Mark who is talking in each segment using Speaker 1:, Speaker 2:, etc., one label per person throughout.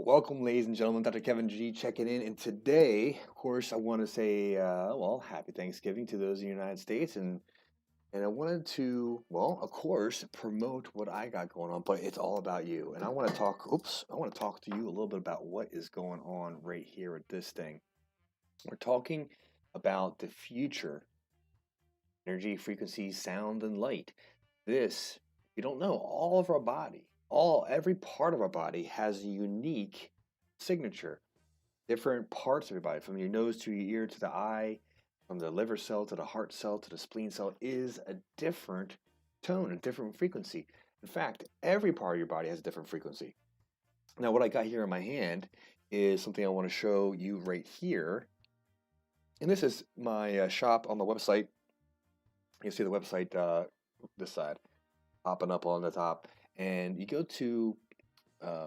Speaker 1: Welcome, ladies and gentlemen. Dr. Kevin G checking in. And today, of course, I want to say, happy Thanksgiving to those in the United States. And I wanted to, of course, promote what I got going on, but it's all about you. And I want to talk to you a little bit about what is going on right here with this thing. We're talking about the future energy, frequency, sound, and light. This, you don't know, all of our body, every part of our body has a unique signature. Different parts of your body, from your nose to your ear to the eye, from the liver cell to the heart cell to the spleen cell, is a different tone, a different frequency. In fact, every part of your body has a different frequency. Now, what I got here in my hand is something I want to show you right here. And this is my shop on the website. You see the website this side popping up on the top, and you go to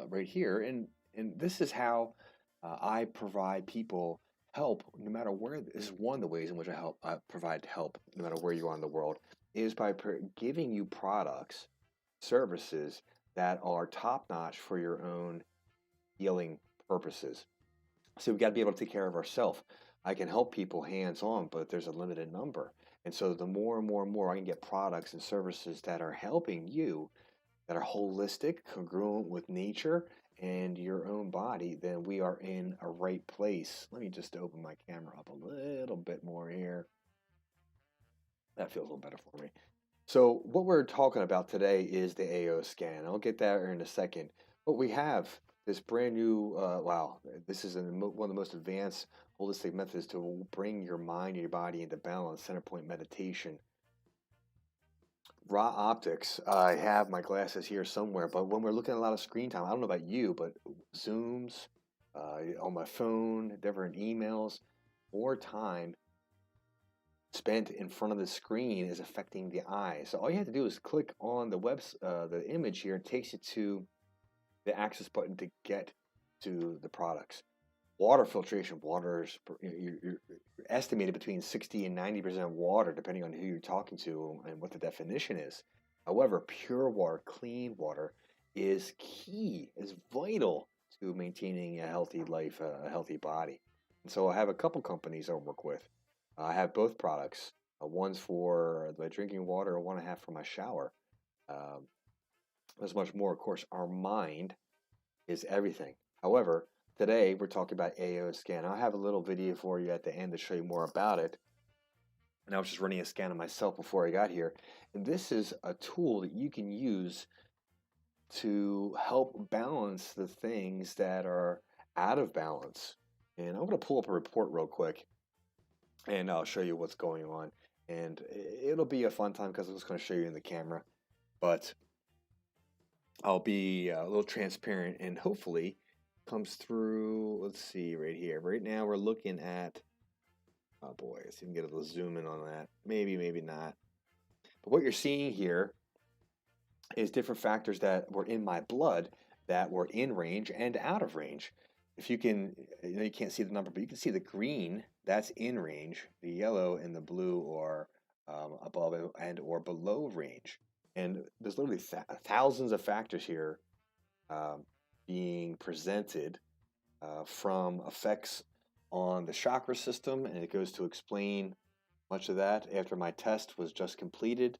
Speaker 1: right here, and this is how I provide people help no matter where. This is one of the ways in which I provide help no matter where you are in the world, is by giving you products, services that are top notch for your own healing purposes. So we've got to be able to take care of ourselves. I can help people hands on, but there's a limited number. And so the more and more and more I can get products and services that are helping you, that are holistic, congruent with nature and your own body, then we are in a right place. Let me just open my camera up a little bit more here. That feels a little better for me. So what we're talking about today is the AO scan. I'll get there in a second. But we have this brand new, this is one of the most advanced holistic methods to bring your mind and your body into balance, center point meditation. Raw optics. I have my glasses here somewhere, but when we're looking at a lot of screen time, I don't know about you, but Zooms, on my phone, different emails, more time spent in front of the screen is affecting the eye. So all you have to do is click on the image here. It takes you to the access button to get to the products. Water filtration. Water is you're estimated between 60 and 90% water, depending on who you're talking to and what the definition is. However, pure water, clean water, is key, is vital to maintaining a healthy life, a healthy body. And so I have a couple companies I work with. I have both products. One's for the drinking water, and one I have for my shower. There's much more, of course. Our mind is everything. However, today we're talking about AO scan. I'll have a little video for you at the end to show you more about it. And I was just running a scan of myself before I got here. And this is a tool that you can use to help balance the things that are out of balance. And I'm going to pull up a report real quick, and I'll show you what's going on. And it'll be a fun time because I'm just going to show you in the camera. But I'll be a little transparent, and hopefully comes through. Let's see right here. Right now we're looking at, oh boy, let's see if we can get a little zoom in on that. Maybe not. But what you're seeing here is different factors that were in my blood that were in range and out of range. If you can, you can't see the number, but you can see the green, that's in range. The yellow and the blue are above and or below range. And there's literally thousands of factors here being presented from effects on the chakra system, and it goes to explain much of that after my test was just completed.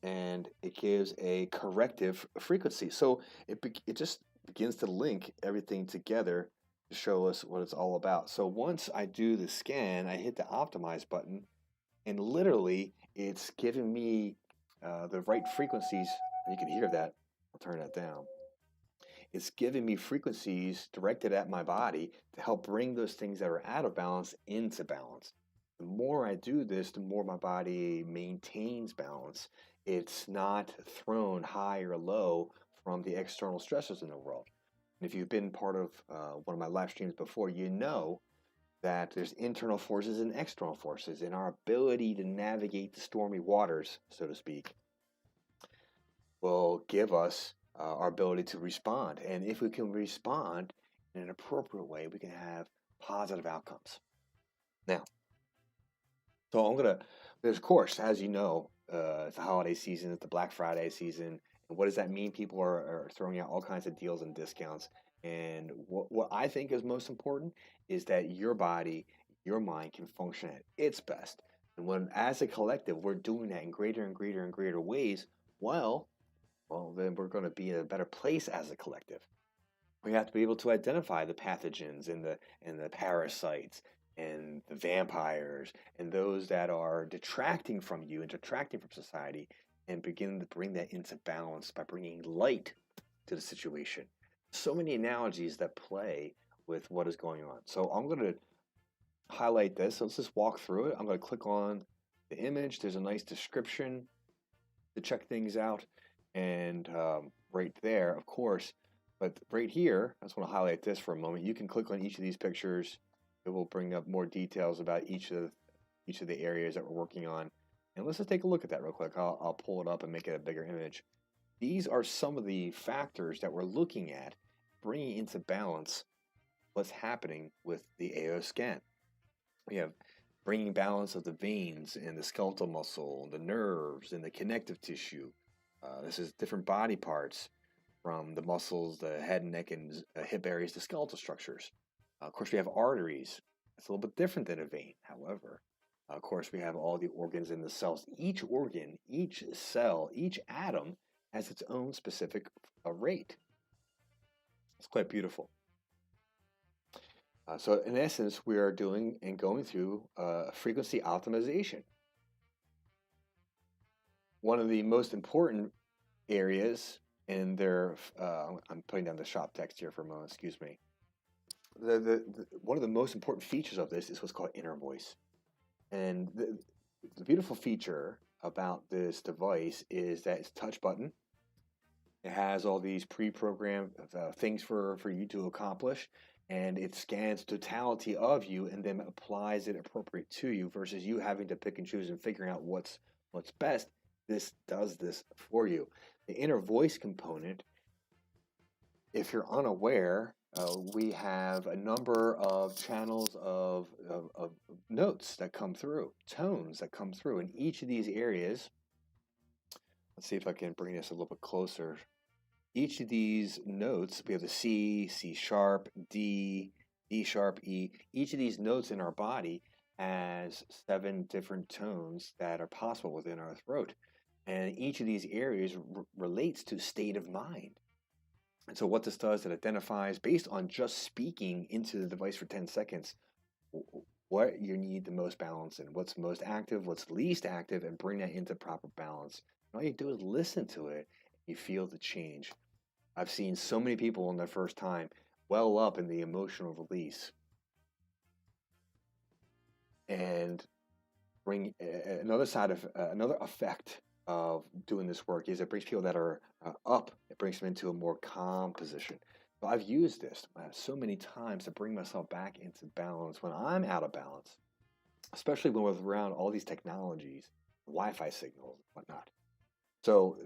Speaker 1: And it gives a corrective frequency. So it just begins to link everything together to show us what it's all about. So once I do the scan, I hit the optimize button, and literally it's giving me the right frequencies. You can hear that. I'll turn that down. It's giving me frequencies directed at my body to help bring those things that are out of balance into balance. The more I do this, the more my body maintains balance. It's not thrown high or low from the external stressors in the world. And if you've been part of one of my live streams before, you know that there's internal forces and external forces, and our ability to navigate the stormy waters, so to speak, will give us our ability to respond. And if we can respond in an appropriate way, we can have positive outcomes. Now, so there's, of course, as you know, it's the holiday season, it's the Black Friday season, And what does that mean? People are throwing out all kinds of deals and discounts. And what I think is most important is that your body, your mind can function at its best. And when, as a collective, we're doing that in greater and greater and greater ways, well, then we're going to be in a better place as a collective. We have to be able to identify the pathogens and the parasites and the vampires and those that are detracting from you and detracting from society, and begin to bring that into balance by bringing light to the situation. So many analogies that play with what is going on. So I'm going to highlight this. So let's just walk through it. I'm going to click on the image. There's a nice description to check things out. And right there, of course, but right here, I just want to highlight this for a moment. You can click on each of these pictures. It will bring up more details about each of the areas that we're working on. And let's just take a look at that real quick. I'll pull it up and make it a bigger image. These are some of the factors that we're looking at, bringing into balance what's happening with the AO scan. We have bringing balance of the veins and the skeletal muscle, the nerves, and the connective tissue. This is different body parts, from the muscles, the head, neck, and hip areas, the skeletal structures. Of course, we have arteries. It's a little bit different than a vein, however. Of course, we have all the organs in the cells. Each organ, each cell, each atom has its own specific rate. It's quite beautiful. So in essence, we are doing and going through frequency optimization. One of the most important areas in their, I'm putting down the shop text here for a moment, excuse me. One of the most important features of this is what's called inner voice. And the beautiful feature about this device is that it's a touch button. It has all these pre-programmed things for you to accomplish, and it scans totality of you and then applies it appropriate to you, versus you having to pick and choose and figuring out what's best. This does this for you. The inner voice component, if you're unaware, we have a number of channels of notes that come through, tones that come through in each of these areas. Let's see if I can bring this a little bit closer. Each of these notes, we have the C, C sharp, D, D sharp, E. Each of these notes in our body has 7 different tones that are possible within our throat. And each of these areas relates to state of mind. And so what this does, it identifies, based on just speaking into the device for 10 seconds, what you need the most balance in, what's most active, what's least active, and bring that into proper balance. And all you do is listen to it, you feel the change. I've seen so many people on their first time well up in the emotional release. And bring another effect of doing this work is it brings people that are up, it brings them into a more calm position. So I've used this so many times to bring myself back into balance when I'm out of balance, especially when we're around all these technologies, Wi-Fi signals, and whatnot. So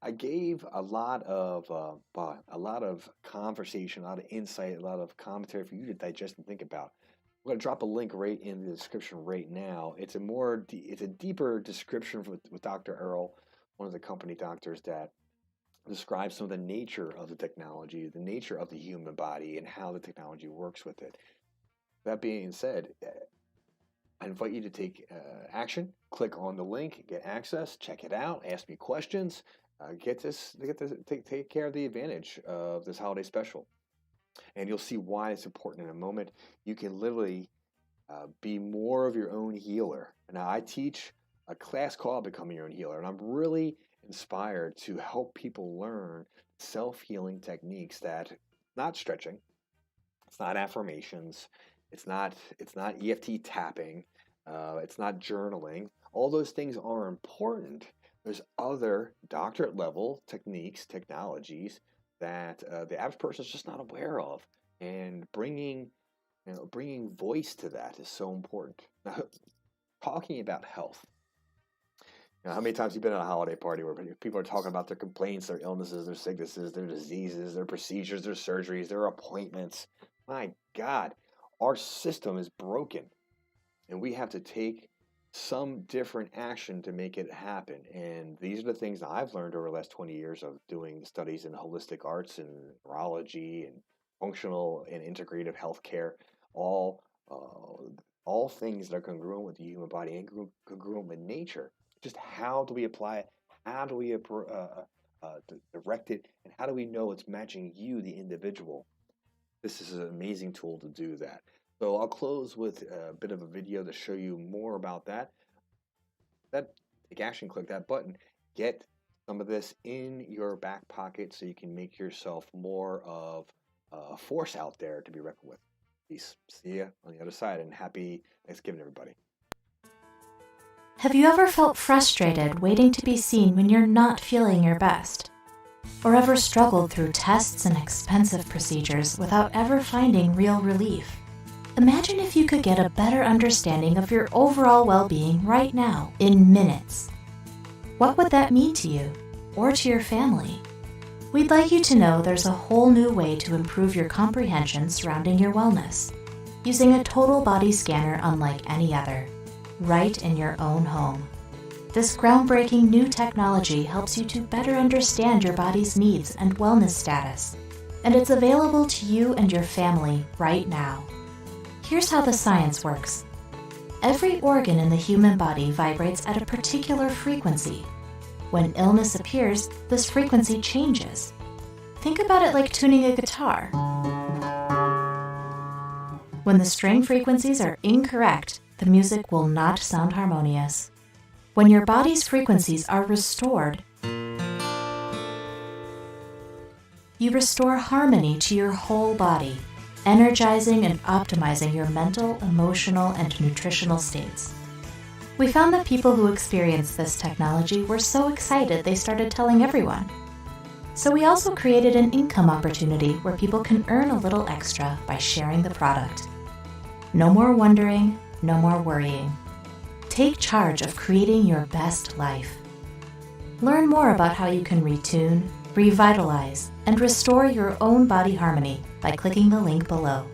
Speaker 1: I gave a lot of conversation, a lot of insight, a lot of commentary for you to digest and think about. I'm going to drop a link right in the description right now. It's a deeper description with Dr. Earl, one of the company doctors, that describes some of the nature of the technology, the nature of the human body, and how the technology works with it. That being said, I invite you to take action. Click on the link, get access, check it out, ask me questions, take care of the advantage of this holiday special. And you'll see why it's important in a moment. You can literally be more of your own healer. Now, I teach a class called Becoming Your Own Healer, and I'm really inspired to help people learn self-healing techniques that, not stretching, it's not affirmations, it's not EFT tapping, it's not journaling. All those things are important. There's other doctorate level techniques, technologies that the average person is just not aware of, and bringing voice to that is so important. Now, talking about health. How many times have you been at a holiday party where people are talking about their complaints, their illnesses, their sicknesses, their diseases, their procedures, their surgeries, their appointments? My God, our system is broken, and we have to take some different action to make it happen. And these are the things that I've learned over the last 20 years of doing studies in holistic arts and neurology and functional and integrative healthcare, all all things that are congruent with the human body and congruent with nature. Just how do we apply it? How do we direct it? And how do we know it's matching you, the individual? This is an amazing tool to do that. So I'll close with a bit of a video to show you more about that. Take action, click that button, get some of this in your back pocket so you can make yourself more of a force out there to be reckoned with. Peace. See ya on the other side, and happy Thanksgiving, everybody.
Speaker 2: Have you ever felt frustrated waiting to be seen when you're not feeling your best? Or ever struggled through tests and expensive procedures without ever finding real relief? Imagine if you could get a better understanding of your overall well-being right now, in minutes. What would that mean to you, or to your family? We'd like you to know there's a whole new way to improve your comprehension surrounding your wellness, using a total body scanner unlike any other, right in your own home. This groundbreaking new technology helps you to better understand your body's needs and wellness status, and it's available to you and your family right now. Here's how the science works. Every organ in the human body vibrates at a particular frequency. When illness appears, this frequency changes. Think about it like tuning a guitar. When the string frequencies are incorrect, the music will not sound harmonious. When your body's frequencies are restored, you restore harmony to your whole body, energizing and optimizing your mental, emotional, and nutritional states. We found that people who experienced this technology were so excited they started telling everyone. So we also created an income opportunity where people can earn a little extra by sharing the product. No more wondering, no more worrying. Take charge of creating your best life. Learn more about how you can retune, revitalize, and restore your own body harmony by clicking the link below.